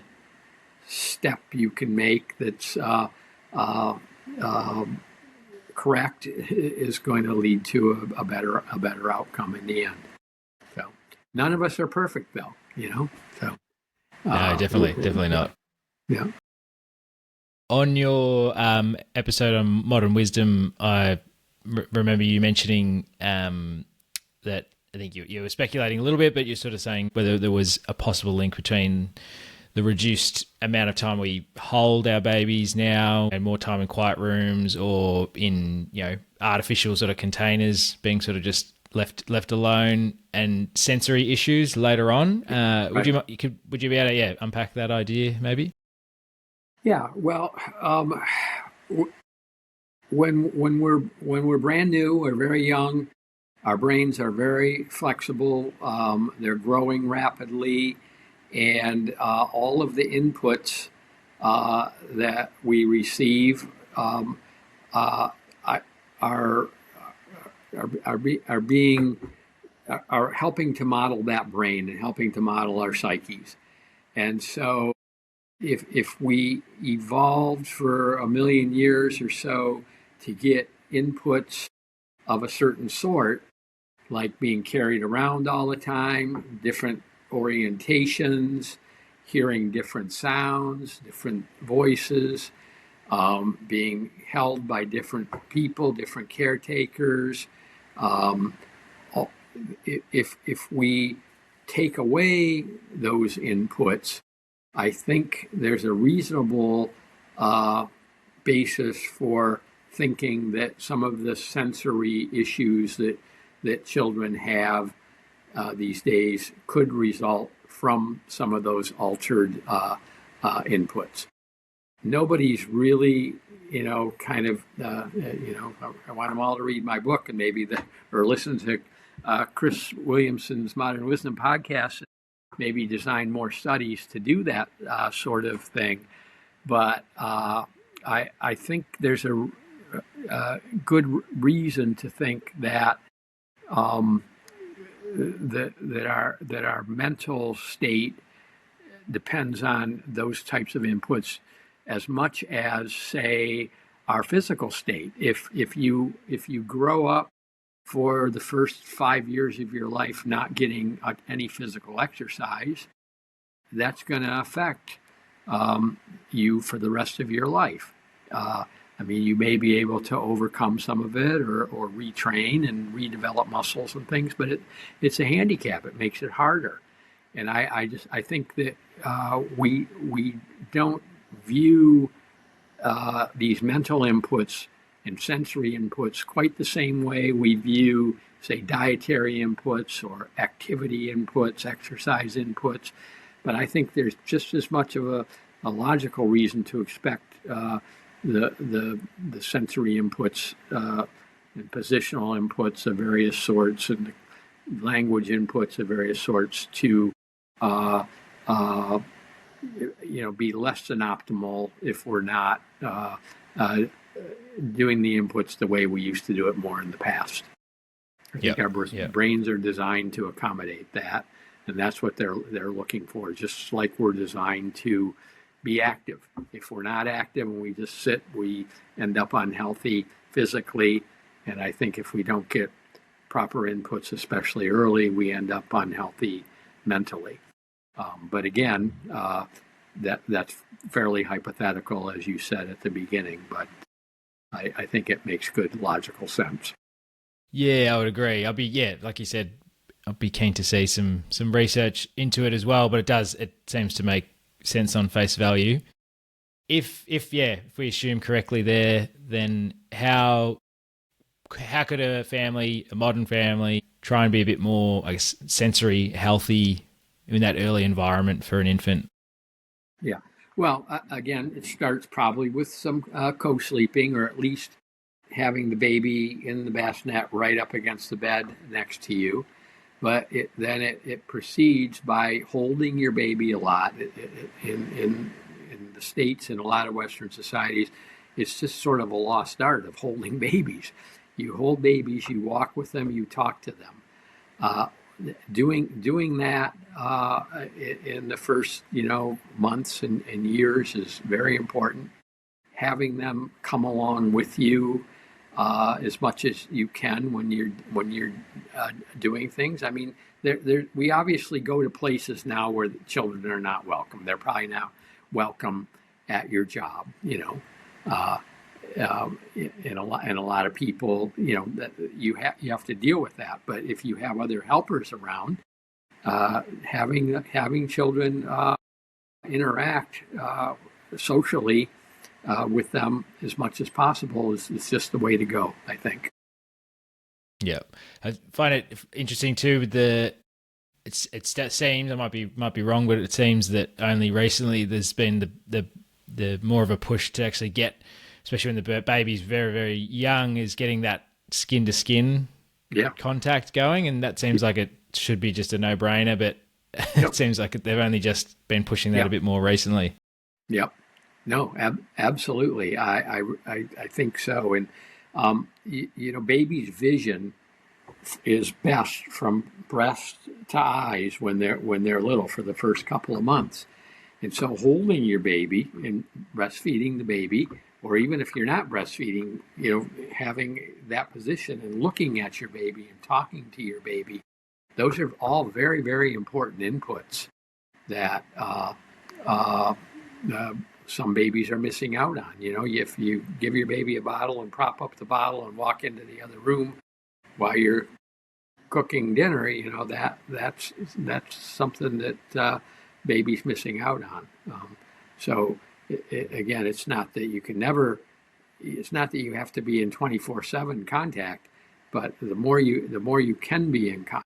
step you can make that's correct is going to lead to a better outcome in the end. So none of us are perfect, though, So No, definitely not. Yeah. On your episode on modern wisdom, I remember you mentioning that I think you were speculating a little bit, but you're sort of saying whether there was a possible link between the reduced amount of time we hold our babies now and more time in quiet rooms or in, artificial sort of containers being sort of just left alone and sensory issues later on. Would you be able to unpack that idea maybe? Yeah. Well, when we're brand new, we're very young. Our brains are very flexible. They're growing rapidly, and all of the inputs that we receive are helping to model that brain and helping to model our psyches. And so, if we evolved for 1,000,000 years or so to get inputs of a certain sort, like being carried around all the time, different orientations, hearing different sounds, different voices, being held by different people, different caretakers. If we take away those inputs, I think there's a reasonable basis for thinking that some of the sensory issues that children have these days could result from some of those altered inputs. Nobody's really, I want them all to read my book and or listen to Chris Williamson's Modern Wisdom podcast, maybe design more studies to do that sort of thing. But I think there's a good reason to think that that our mental state depends on those types of inputs as much as, say, our physical state. If you grow up for the first 5 years of your life not getting any physical exercise, that's going to affect you for the rest of your life. You may be able to overcome some of it or retrain and redevelop muscles and things, but it's a handicap. It makes it harder. And I think that we don't view these mental inputs and sensory inputs quite the same way we view, say, dietary inputs or activity inputs, exercise inputs. But I think there's just as much of a logical reason to expect the sensory inputs and positional inputs of various sorts and the language inputs of various sorts to be less than optimal if we're not doing the inputs the way we used to do it more in the past. I think our brains are designed to accommodate that, and that's what they're looking for. Just like we're designed to be active. If we're not active and we just sit, we end up unhealthy physically. And I think if we don't get proper inputs, especially early, we end up unhealthy mentally. But again, that's fairly hypothetical, as you said at the beginning, but I think it makes good logical sense. Yeah, I would agree. Like you said, I'd be keen to see some research into it as well, but it seems to make sense on face value. If we assume correctly there, then how could a modern family, try and be a bit more, I guess, sensory healthy in that early environment for an infant? Yeah. Well, again, it starts probably with some co-sleeping, or at least having the baby in the bassinet right up against the bed next to you. But it proceeds by holding your baby a lot. In the States, in a lot of Western societies, it's just sort of a lost art of holding babies. You hold babies, you walk with them, you talk to them. Doing that in the first months and years is very important. Having them come along with you as much as you can when you're doing things. I mean, we obviously go to places now where the children are not welcome. They're probably not welcome at your job, and a lot of people, that you have to deal with that. But if you have other helpers around, having children interact socially with them as much as possible is just the way to go, I think. Yeah, I find it interesting too. With that seems, I might be wrong, but it seems that only recently there's been the more of a push to actually get, especially when the baby's very, very young, is getting that skin to skin contact going, and that seems like it should be just a no brainer, but it seems like they've only just been pushing that a bit more recently. Yep. No, absolutely. I think so. And, baby's vision is best from breast to eyes when they're little, for the first couple of months. And so holding your baby and breastfeeding the baby, or even if you're not breastfeeding, having that position and looking at your baby and talking to your baby, those are all very, very important inputs that some babies are missing out on. If you give your baby a bottle and prop up the bottle and walk into the other room while you're cooking dinner, that's something that baby's missing out on. So again, it's not that you have to be in 24/7 contact, but the more you can be in contact,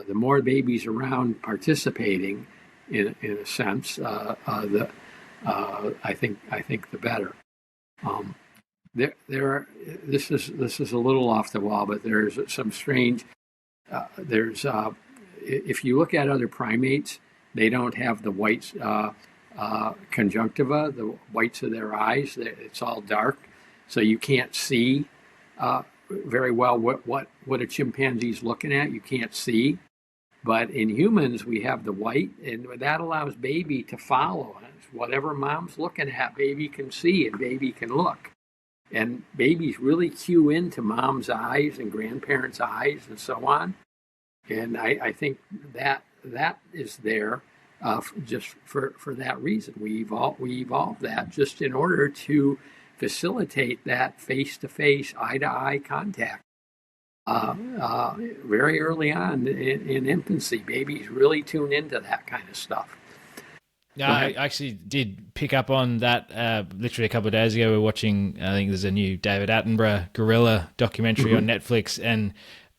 the more babies around participating in a sense, I think the better. There are, this is a little off the wall, but there's some strange. If you look at other primates, they don't have the white conjunctiva, the whites of their eyes. It's all dark, so you can't see very well what a chimpanzee's looking at. You can't see. But in humans, we have the white, and that allows baby to follow us. Whatever mom's looking at, baby can see and baby can look. And babies really cue into mom's eyes and grandparents' eyes and so on. And I think that is there just for that reason. We evolved that just in order to facilitate that face-to-face, eye-to-eye contact. Very early on in infancy, babies really tune into that kind of stuff. Yeah, I actually did pick up on that literally a couple of days ago. We were watching, I think there's a new David Attenborough gorilla documentary on Netflix, and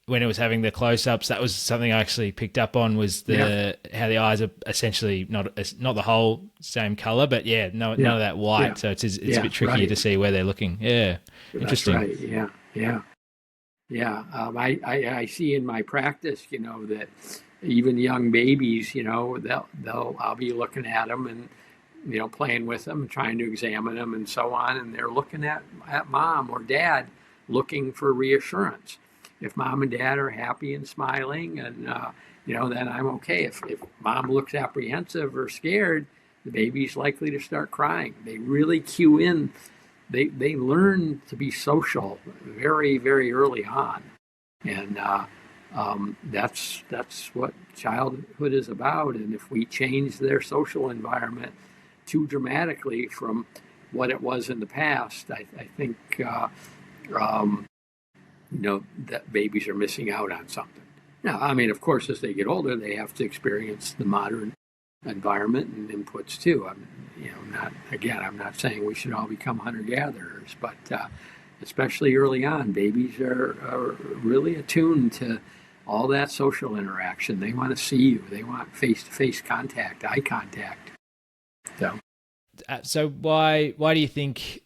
when it was having the close-ups, that was something I actually picked up on, was how the eyes are essentially not the whole same color, but none of that white, so it's a bit trickier to see where they're looking. Yeah, interesting. That's right. Yeah. I see in my practice, that even young babies, I'll be looking at them and, playing with them, trying to examine them and so on. And they're looking at mom or dad, looking for reassurance. If mom and dad are happy and smiling, and, then I'm okay. If mom looks apprehensive or scared, the baby's likely to start crying. They really cue in. They learn to be social very, very early on, and that's what childhood is about. And if we change their social environment too dramatically from what it was in the past, I think that babies are missing out on something. Now, I mean, of course, as they get older, they have to experience the modern environment and inputs too. I'm not saying we should all become hunter-gatherers, but especially early on, babies are really attuned to all that social interaction. They want to see you. They want face-to-face contact, eye contact. So why do you think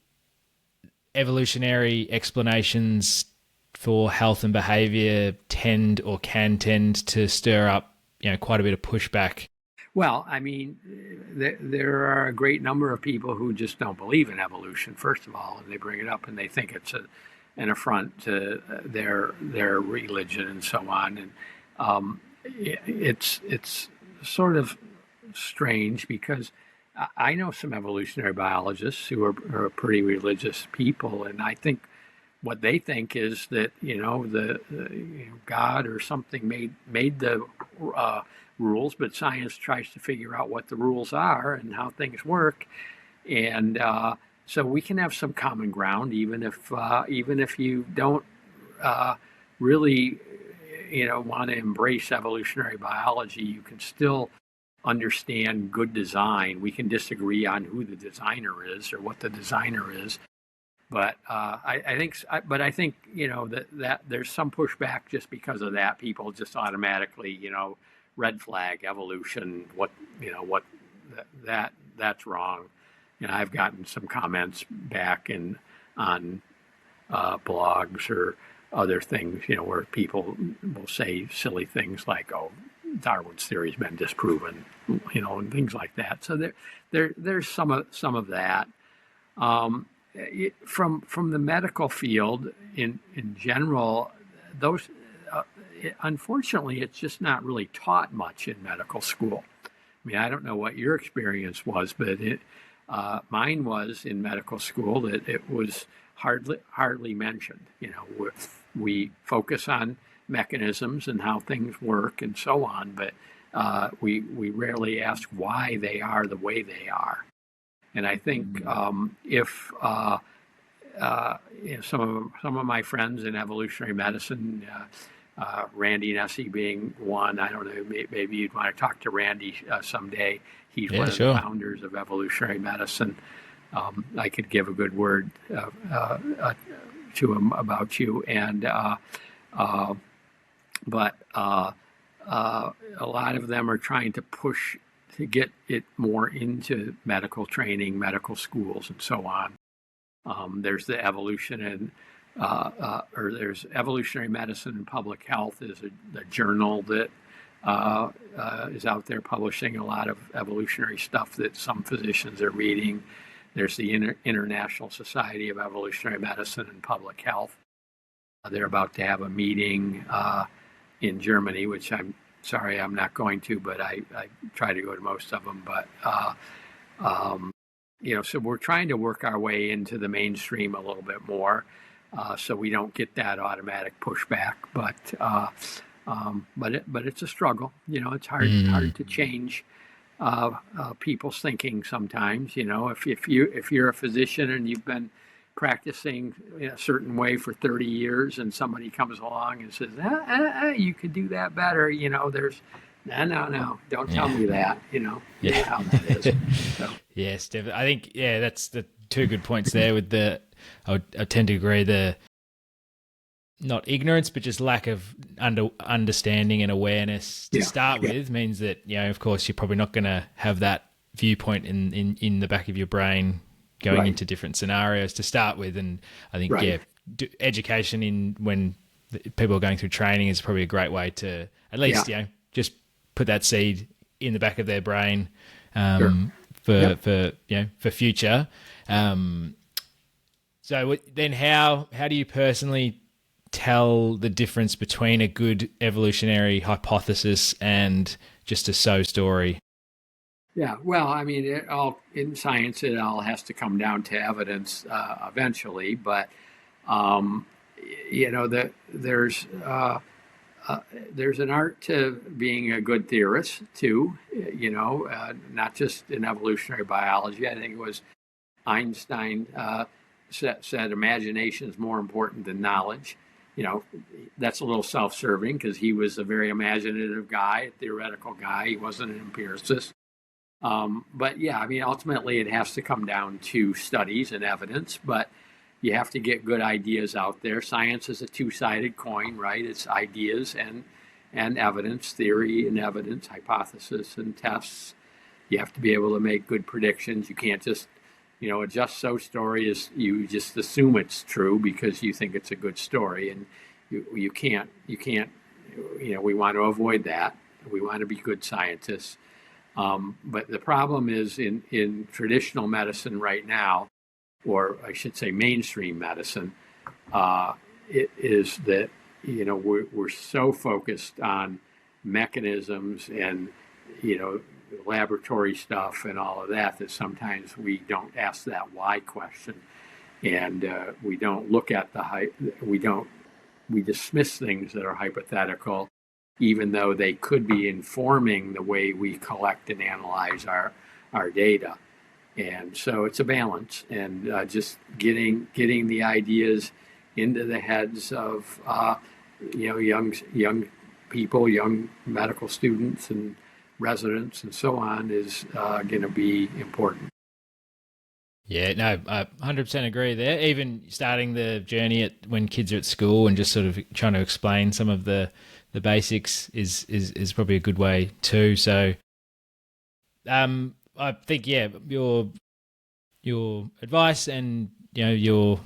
evolutionary explanations for health and behavior can tend to stir up, quite a bit of pushback? Well, I mean, there are a great number of people who just don't believe in evolution, first of all, and they bring it up and they think it's an affront to their religion and so on. And it's sort of strange, because I know some evolutionary biologists who are pretty religious people, and I think what they think is that God or something made the rules, but science tries to figure out what the rules are and how things work, and so we can have some common ground, even if you don't really want to embrace evolutionary biology. You can still understand good design. We can disagree on who the designer is or what the designer is, but I think that there's some pushback just because of that. People just automatically, red flag evolution. That's wrong. I've gotten some comments back on blogs or other things, where people will say silly things like, "Oh, Darwin's theory's been disproven," and things like that. So there's some of that. From the medical field in general, those unfortunately, it's just not really taught much in medical school. I mean, I don't know what your experience was, but mine was in medical school that it was hardly mentioned. We focus on mechanisms and how things work and so on, but we rarely ask why they are the way they are. And I think if some of my friends in evolutionary medicine, Randy Nesse being one, I don't know, maybe you'd want to talk to Randy someday. He's one of the founders of evolutionary medicine. I could give a good word to him about you, but a lot of them are trying to push to get it more into medical training, medical schools, and so on. There's the evolution there's Evolutionary Medicine and Public Health is a journal that is out there publishing a lot of evolutionary stuff that some physicians are reading. There's the International Society of Evolutionary Medicine and Public Health. They're about to have a meeting in Germany, which I'm sorry I'm not going to, but I try to go to most of them. But so we're trying to work our way into the mainstream a little bit more, so we don't get that automatic pushback. But it's a struggle. It's hard to change people's thinking sometimes. If you're a physician and you've been practicing in a certain way for 30 years and somebody comes along and says, you could do that better, there's no, don't tell me that, how that is. So. Yes, definitely. I think, that's the two good points there with I tend to agree, the not ignorance, but just lack of understanding and awareness to start with means that, of course, you're probably not going to have that viewpoint in the back of your brain going into different scenarios to start with. And I think, education when people are going through training is probably a great way to at least, just put that seed in the back of their brain for future. So then how do you personally tell the difference between a good evolutionary hypothesis and just a so story? Yeah, well, I mean, in science, it all has to come down to evidence eventually. But there's an art to being a good theorist too. Not just in evolutionary biology. I think it was Einstein said imagination is more important than knowledge. That's a little self-serving because he was a very imaginative guy, a theoretical guy. He wasn't an empiricist. But ultimately it has to come down to studies and evidence, but you have to get good ideas out there. Science is a two-sided coin, right? It's ideas and evidence, theory and evidence, hypothesis and tests. You have to be able to make good predictions. You can't just, a just so story is you just assume it's true because you think it's a good story, and you can't, we want to avoid that. We want to be good scientists. But the problem is in traditional medicine right now, or I should say mainstream medicine, it is that, we're so focused on mechanisms and, laboratory stuff and all of that sometimes we don't ask that why question. and we don't look at we dismiss things that are hypothetical, even though they could be informing the way we collect and analyze our data. And so it's a balance, and just getting the ideas into the heads of young people, young medical students and residents and so on is going to be important. Yeah, no, I 100% agree there. Even starting the journey when kids are at school and just sort of trying to explain some of the basics is probably a good way too. So, I think your advice and your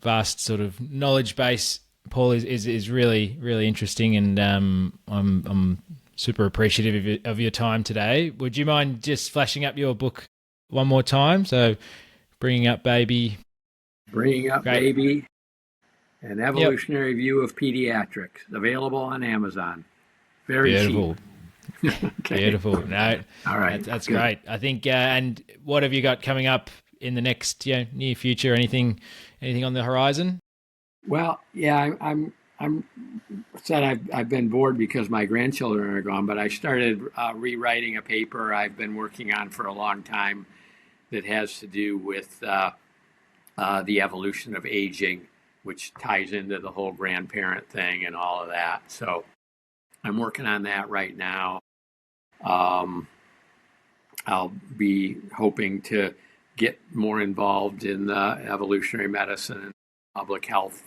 vast sort of knowledge base, Paul, is really really interesting, and I'm super appreciative of your time today. Would you mind just flashing up your book one more time? So, Bringing Up Baby. Bringing Up Great. Baby, an Evolutionary View of Pediatrics, available on Amazon. Very beautiful. Cheap. Okay. Beautiful. No, all right, that's great. I think. And what have you got coming up in the next near future? Anything on the horizon? Well, yeah, I'm said I've been bored because my grandchildren are gone, but I started rewriting a paper I've been working on for a long time that has to do with the evolution of aging, which ties into the whole grandparent thing and all of that. So I'm working on that right now. I'll be hoping to get more involved in the evolutionary medicine and public health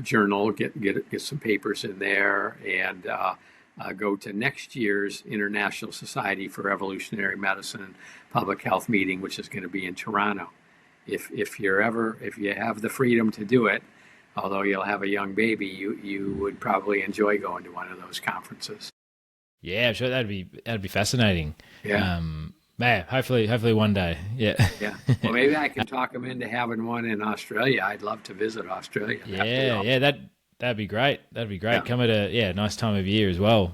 journal, get some papers in there, and go to next year's International Society for Evolutionary Medicine and Public Health meeting, which is going to be in Toronto. If you have the freedom to do it, although you'll have a young baby, you would probably enjoy going to one of those conferences. Yeah, I'm sure that'd be fascinating. Yeah. Man, hopefully one day. Yeah. Yeah. Well, maybe I can talk them into having one in Australia. I'd love to visit Australia. Yeah. That'd be great. That'd be great. Yeah. Come at a nice time of year as well.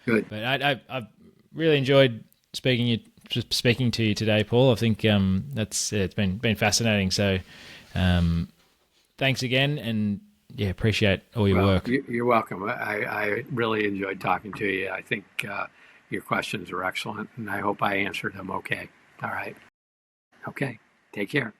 Good. But I've really enjoyed speaking to you today, Paul. I think it's been fascinating. So thanks again, and appreciate all your work. You're welcome. I really enjoyed talking to you. I think your questions were excellent, and I hope I answered them okay. All right. Okay. Take care.